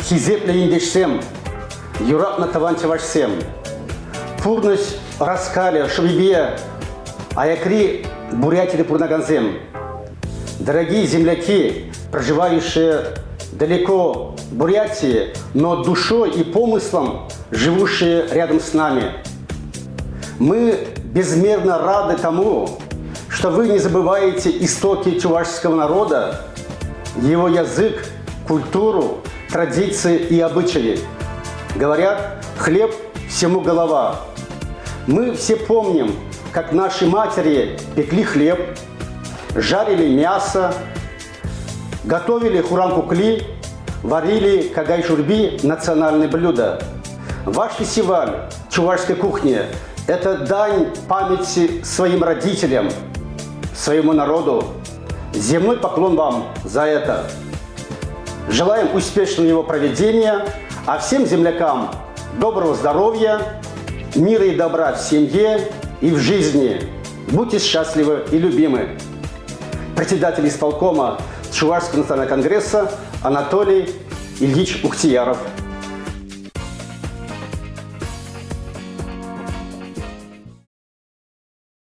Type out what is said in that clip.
хизепле индешсем, юрапна таванчевашсем. Пурнus раскаля шубибе, аякри бурятили пурнаганзем. Дорогие земляки, проживающие далеко в Бурятии, но душой и помыслом живущие рядом с нами. Мы безмерно рады тому, что вы не забываете истоки чувашского народа, его язык, культуру, традиции и обычаи. Говорят, хлеб всему голова. Мы все помним, как наши матери пекли хлеб, жарили мясо, готовили хуран-кукли, варили кагай-журби – национальное блюдо. Ваш фестиваль чувашской кухни – это дань памяти своим родителям, своему народу. Земной поклон вам за это. Желаем успешного его проведения, а всем землякам доброго здоровья, мира и добра в семье и в жизни. Будьте счастливы и любимы. Председатель исполкома Чувашского национального конгресса Анатолий Ильич Ухтияров.